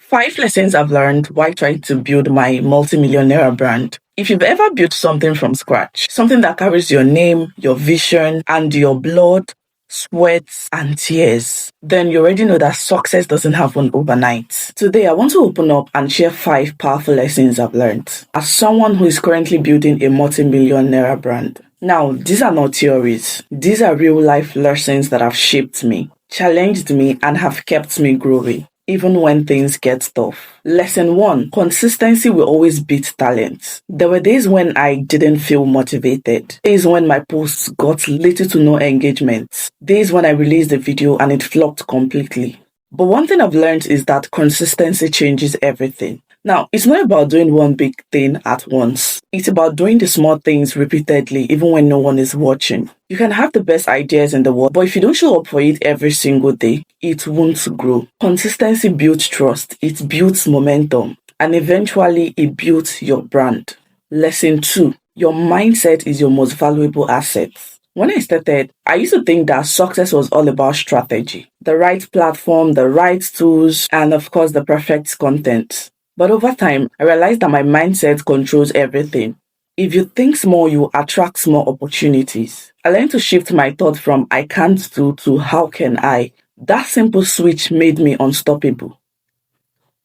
5 lessons I've learned while trying to build my multi-millionaire brand. If you've ever built something from scratch, something that carries your name, your vision, and your blood, sweat, and tears, then you already know that success doesn't happen overnight. Today, I want to open up and share 5 powerful lessons I've learned as someone who is currently building a multi-millionaire brand. Now, these are not theories. These are real-life lessons that have shaped me, challenged me, and have kept me growing, even when things get tough. Lesson 1. Consistency will always beat talent. There were days when I didn't feel motivated. Days when my posts got little to no engagement. Days when I released a video and it flopped completely. But one thing I've learned is that consistency changes everything. Now, it's not about doing one big thing at once. It's about doing the small things repeatedly, even when no one is watching. You can have the best ideas in the world, but if you don't show up for it every single day, it won't grow. Consistency builds trust, it builds momentum, and eventually it builds your brand. Lesson 2. Your mindset is your most valuable asset. When I started, I used to think that success was all about strategy, the right platform, the right tools, and of course the perfect content. But over time, I realized that my mindset controls everything. If you think small, you attract small opportunities. I learned to shift my thought from I can't do to how can I. That simple switch made me unstoppable.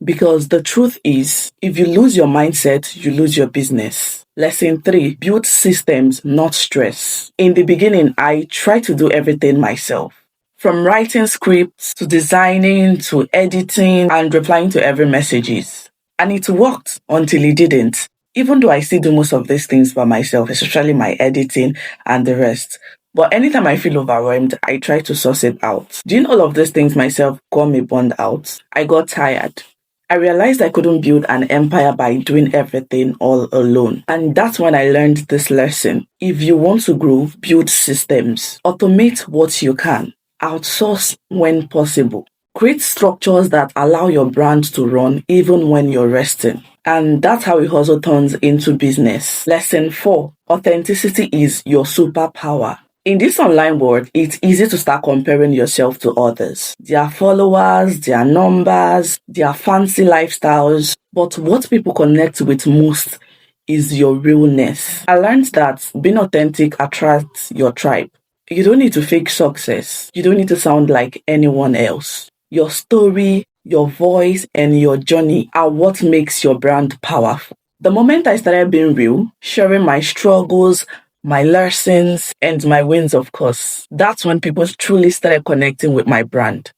Because the truth is, if you lose your mindset, you lose your business. Lesson 3. Build systems, not stress. In the beginning, I tried to do everything myself. From writing scripts, to designing, to editing, and replying to every messages. And it worked until it didn't. Even though I still do most of these things by myself, especially my editing and the rest. But anytime I feel overwhelmed, I try to source it out. Doing all of these things myself got me burned out. I got tired. I realized I couldn't build an empire by doing everything all alone. And that's when I learned this lesson. If you want to grow, build systems. Automate what you can. Outsource when possible. Create structures that allow your brand to run even when you're resting. And that's how it also turns into business. Lesson 4. Authenticity is your superpower. In this online world, it's easy to start comparing yourself to others. Their followers, their numbers, their fancy lifestyles. But what people connect with most is your realness. I learned that being authentic attracts your tribe. You don't need to fake success. You don't need to sound like anyone else. Your story, your voice, and your journey are what makes your brand powerful. The moment I started being real, sharing my struggles, my lessons, and my wins, of course, that's when people truly started connecting with my brand.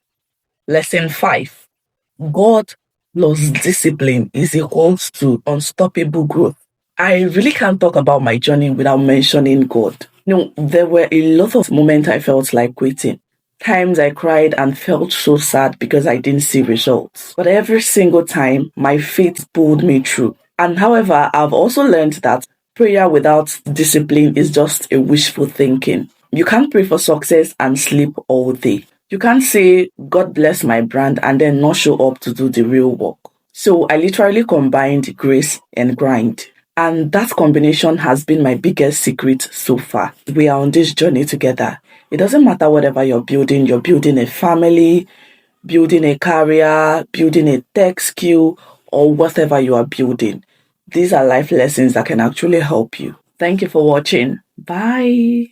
Lesson 5. God plus discipline is equals to unstoppable growth. I really can't talk about my journey without mentioning God. There were a lot of moments I felt like quitting. Times I cried and felt so sad because I didn't see results. But every single time, my faith pulled me through. And however, I've also learned that prayer without discipline is just a wishful thinking. You can't pray for success and sleep all day. You can't say, God bless my brand, and then not show up to do the real work. So I literally combined grace and grind. And that combination has been my biggest secret so far. We are on this journey together. It doesn't matter whatever you're building a family, building a career, building a tech skill, or whatever you are building. These are life lessons that can actually help you. Thank you for watching. Bye.